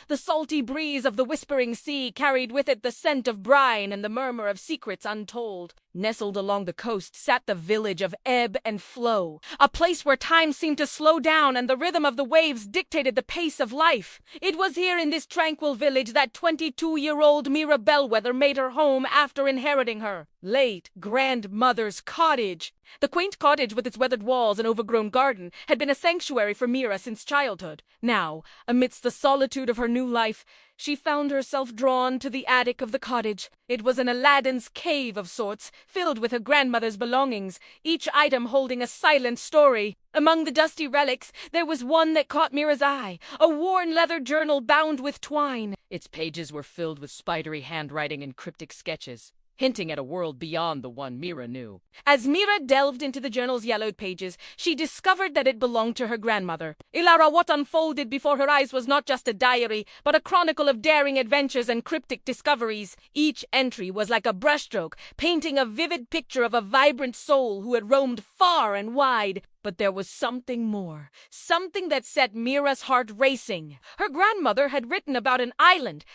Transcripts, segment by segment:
The salty breeze of the whispering sea carried with it the scent of brine and the murmur of secrets untold. Nestled along the coast sat the village of Ebb and Flow, a place where time seemed to slow down and the rhythm of the waves dictated the pace of life. It was here in this tranquil village that 22-year-old Mira Bellwether made her home after inheriting her late grandmother's cottage. The quaint cottage with its weathered walls and overgrown garden had been a sanctuary for Mira since childhood. Now, amidst the solitude of her new life, she found herself drawn to the attic of the cottage. It was an Aladdin's cave of sorts, filled with her grandmother's belongings, each item holding a silent story. Among the dusty relics, there was one that caught Mira's eye, a worn leather journal bound with twine. Its pages were filled with spidery handwriting and cryptic sketches, hinting at a world beyond the one Mira knew. As Mira delved into the journal's yellowed pages, she discovered that it belonged to her grandmother. Ilara, what unfolded before her eyes was not just a diary, but a chronicle of daring adventures and cryptic discoveries. Each entry was like a brushstroke, painting a vivid picture of a vibrant soul who had roamed far and wide. But there was something more, something that set Mira's heart racing. Her grandmother had written about an island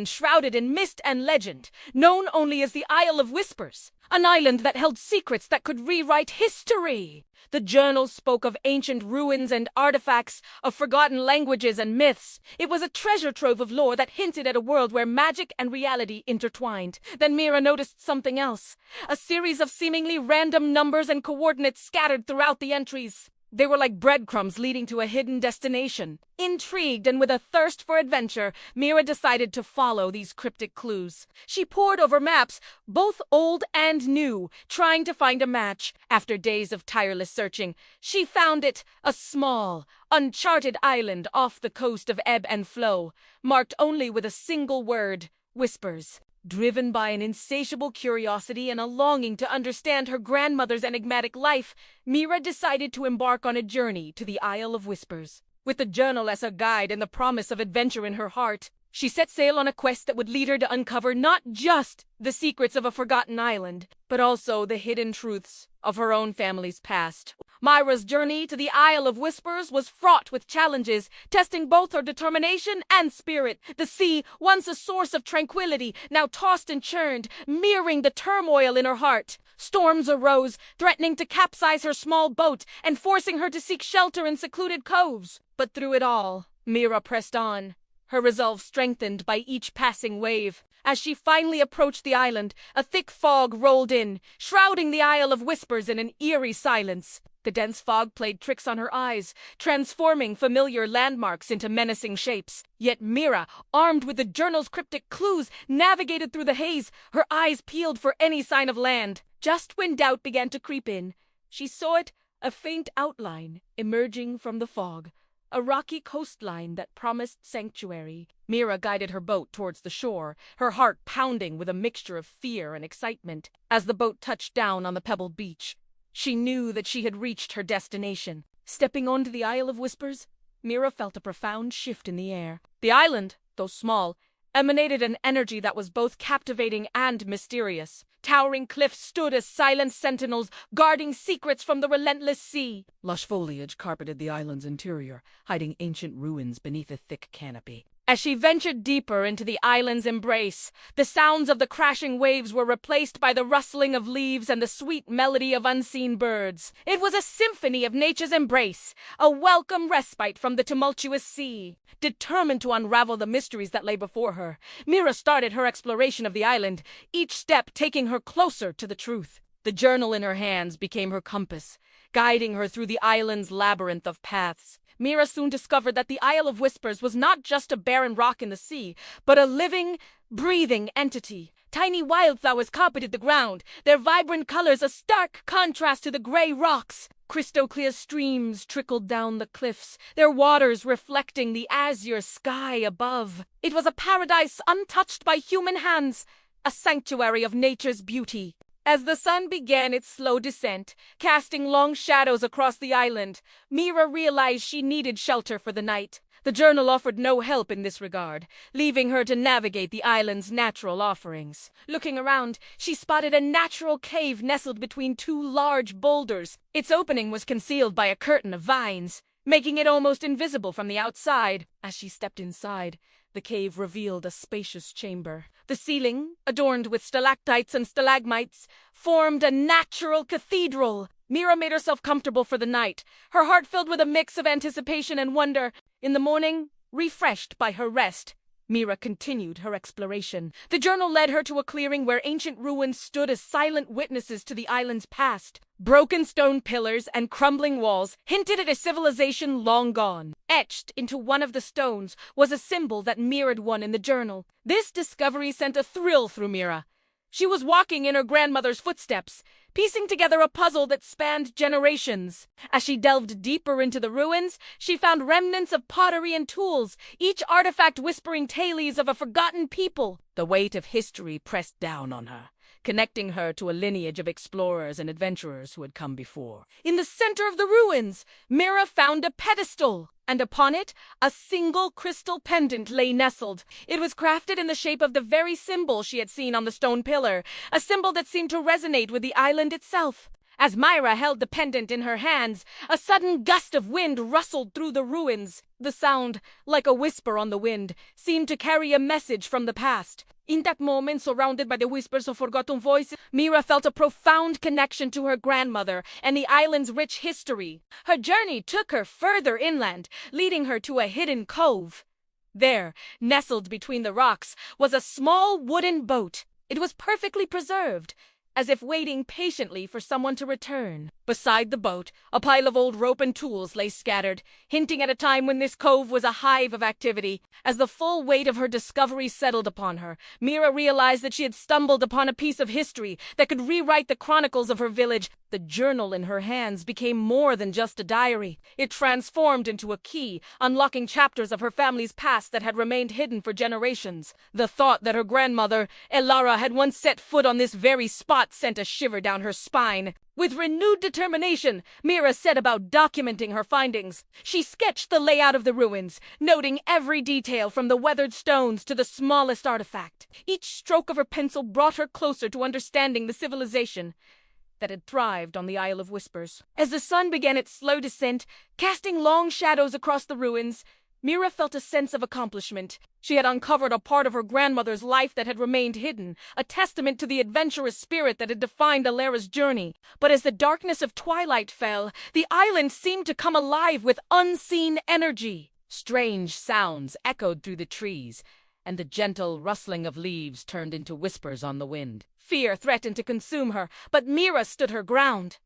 shrouded in mist and legend, known only as the Isle of Whispers, an island that held secrets that could rewrite history. The journal spoke of ancient ruins and artifacts, of forgotten languages and myths. It was a treasure trove of lore that hinted at a world where magic and reality intertwined. Then Mira noticed something else, a series of seemingly random numbers and coordinates scattered throughout the entries. They were like breadcrumbs leading to a hidden destination. Intrigued and with a thirst for adventure, Mira decided to follow these cryptic clues. She pored over maps, both old and new, trying to find a match. After days of tireless searching, she found it, a small, uncharted island off the coast of Ebb and Flow, marked only with a single word: Whispers. Driven by an insatiable curiosity and a longing to understand her grandmother's enigmatic life, Mira decided to embark on a journey to the Isle of Whispers. With the journal as a guide and the promise of adventure in her heart, she set sail on a quest that would lead her to uncover not just the secrets of a forgotten island, but also the hidden truths of her own family's past. Mira's journey to the Isle of Whispers was fraught with challenges, testing both her determination and spirit. The sea, once a source of tranquility, now tossed and churned, mirroring the turmoil in her heart. Storms arose, threatening to capsize her small boat and forcing her to seek shelter in secluded coves. But through it all, Mira pressed on, her resolve strengthened by each passing wave. As she finally approached the island, a thick fog rolled in, shrouding the Isle of Whispers in an eerie silence. The dense fog played tricks on her eyes, transforming familiar landmarks into menacing shapes. Yet Mira, armed with the journal's cryptic clues, navigated through the haze, her eyes peeled for any sign of land. Just when doubt began to creep in, she saw it, a faint outline, emerging from the fog. A rocky coastline that promised sanctuary. Mira guided her boat towards the shore, her heart pounding with a mixture of fear and excitement. As the boat touched down on the pebbled beach, she knew that she had reached her destination. Stepping onto the Isle of Whispers, Mira felt a profound shift in the air. The island, though small, emanated an energy that was both captivating and mysterious. Towering cliffs stood as silent sentinels, guarding secrets from the relentless sea. Lush foliage carpeted the island's interior, hiding ancient ruins beneath a thick canopy. As she ventured deeper into the island's embrace, the sounds of the crashing waves were replaced by the rustling of leaves and the sweet melody of unseen birds. It was a symphony of nature's embrace, a welcome respite from the tumultuous sea. Determined to unravel the mysteries that lay before her, Mira started her exploration of the island, each step taking her closer to the truth. The journal in her hands became her compass, guiding her through the island's labyrinth of paths. Mira soon discovered that the Isle of Whispers was not just a barren rock in the sea, but a living, breathing entity. Tiny wildflowers carpeted the ground, their vibrant colors a stark contrast to the gray rocks. Crystal-clear streams trickled down the cliffs, their waters reflecting the azure sky above. It was a paradise untouched by human hands, a sanctuary of nature's beauty. As the sun began its slow descent, casting long shadows across the island, Mira realized she needed shelter for the night. The journal offered no help in this regard, leaving her to navigate the island's natural offerings. Looking around, she spotted a natural cave nestled between two large boulders. Its opening was concealed by a curtain of vines. making it almost invisible from the outside. As she stepped inside, the cave revealed a spacious chamber. The ceiling, adorned with stalactites and stalagmites, formed a natural cathedral. Mira made herself comfortable for the night, her heart filled with a mix of anticipation and wonder. In the morning, refreshed by her rest, Mira continued her exploration. The journal led her to a clearing where ancient ruins stood as silent witnesses to the island's past. Broken stone pillars and crumbling walls hinted at a civilization long gone. Etched into one of the stones was a symbol that mirrored one in the journal. This discovery sent a thrill through Mira. She was walking in her grandmother's footsteps, piecing together a puzzle that spanned generations. As she delved deeper into the ruins, she found remnants of pottery and tools, each artifact whispering tales of a forgotten people. The weight of history pressed down on her, connecting her to a lineage of explorers and adventurers who had come before. In the center of the ruins, Mira found a pedestal, and upon it, a single crystal pendant lay nestled. It was crafted in the shape of the very symbol she had seen on the stone pillar, a symbol that seemed to resonate with the island itself. As Mira held the pendant in her hands, a sudden gust of wind rustled through the ruins. The sound, like a whisper on the wind, seemed to carry a message from the past. In that moment, surrounded by the whispers of forgotten voices, Mira felt a profound connection to her grandmother and the island's rich history. Her journey took her further inland, leading her to a hidden cove. There, nestled between the rocks, was a small wooden boat. It was perfectly preserved, as if waiting patiently for someone to return. Beside the boat, a pile of old rope and tools lay scattered, hinting at a time when this cove was a hive of activity. As the full weight of her discovery settled upon her, Mira realized that she had stumbled upon a piece of history that could rewrite the chronicles of her village. The journal in her hands became more than just a diary. It transformed into a key, unlocking chapters of her family's past that had remained hidden for generations. The thought that her grandmother, Elara, had once set foot on this very spot sent a shiver down her spine. With renewed determination, Mira set about documenting her findings. She sketched the layout of the ruins, noting every detail from the weathered stones to the smallest artifact. Each stroke of her pencil brought her closer to understanding the civilization that had thrived on the Isle of Whispers. As the sun began its slow descent, casting long shadows across the ruins, Mira felt a sense of accomplishment. She had uncovered a part of her grandmother's life that had remained hidden, a testament to the adventurous spirit that had defined Alara's journey. But as the darkness of twilight fell, the island seemed to come alive with unseen energy. Strange sounds echoed through the trees, and the gentle rustling of leaves turned into whispers on the wind. Fear threatened to consume her, but Mira stood her ground.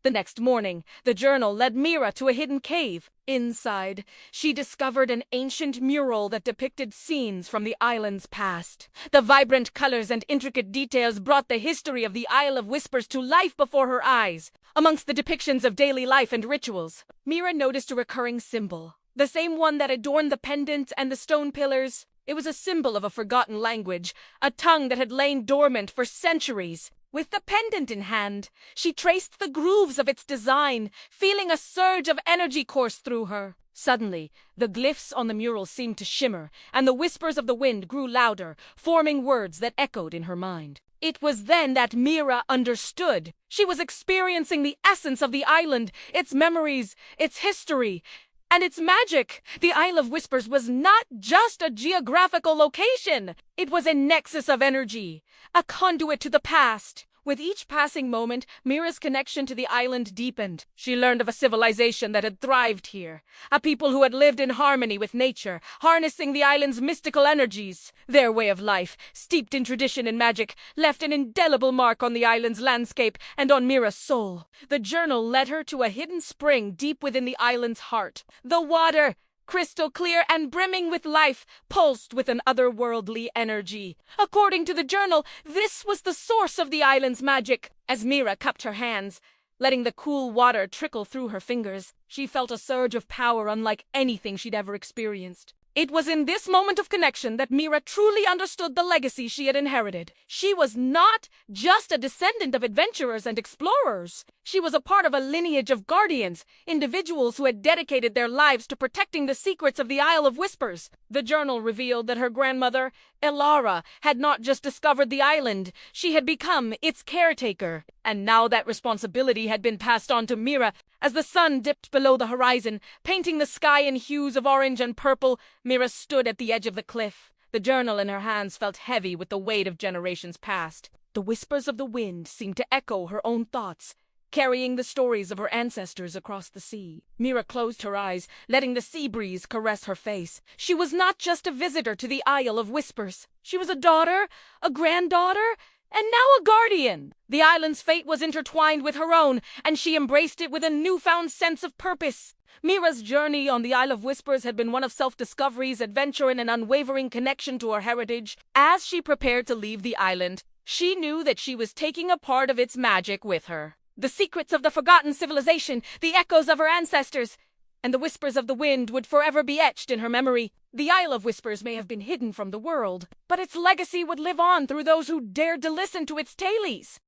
The next morning, the journal led Mira to a hidden cave. Inside, she discovered an ancient mural that depicted scenes from the island's past. The vibrant colors and intricate details brought the history of the Isle of Whispers to life before her eyes. Amongst the depictions of daily life and rituals, Mira noticed a recurring symbol, the same one that adorned the pendant and the stone pillars. It was a symbol of a forgotten language, a tongue that had lain dormant for centuries. With the pendant in hand, she traced the grooves of its design, feeling a surge of energy course through her. Suddenly, the glyphs on the mural seemed to shimmer, and the whispers of the wind grew louder, forming words that echoed in her mind. It was then that Mira understood. She was experiencing the essence of the island, its memories, its history, and its magic. The Isle of Whispers was not just a geographical location. It was a nexus of energy, a conduit to the past. With each passing moment, Mira's connection to the island deepened. She learned of a civilization that had thrived here, a people who had lived in harmony with nature, harnessing the island's mystical energies. Their way of life, steeped in tradition and magic, left an indelible mark on the island's landscape and on Mira's soul. The journal led her to a hidden spring deep within the island's heart. The water, crystal clear and brimming with life, pulsed with an otherworldly energy. According to the journal, this was the source of the island's magic. As Mira cupped her hands, letting the cool water trickle through her fingers, she felt a surge of power unlike anything she'd ever experienced. It was in this moment of connection that Mira truly understood the legacy she had inherited. She was not just a descendant of adventurers and explorers. She was a part of a lineage of guardians, individuals who had dedicated their lives to protecting the secrets of the Isle of Whispers. The journal revealed that her grandmother, Elara, had not just discovered the island, she had become its caretaker. And now that responsibility had been passed on to Mira, As the sun dipped below the horizon, painting the sky in hues of orange and purple, Mira stood at the edge of the cliff. The journal in her hands felt heavy with the weight of generations past. The whispers of the wind seemed to echo her own thoughts, carrying the stories of her ancestors across the sea. Mira closed her eyes, letting the sea breeze caress her face. She was not just a visitor to the Isle of Whispers. She was a daughter, a granddaughter, and now a guardian. The island's fate was intertwined with her own, and she embraced it with a newfound sense of purpose. Mira's journey on the Isle of Whispers had been one of self-discovery, adventure, and an unwavering connection to her heritage. As she prepared to leave the island, she knew that she was taking a part of its magic with her. The secrets of the forgotten civilization, the echoes of her ancestors, and the whispers of the wind would forever be etched in her memory. The Isle of Whispers may have been hidden from the world, but its legacy would live on through those who dared to listen to its tales.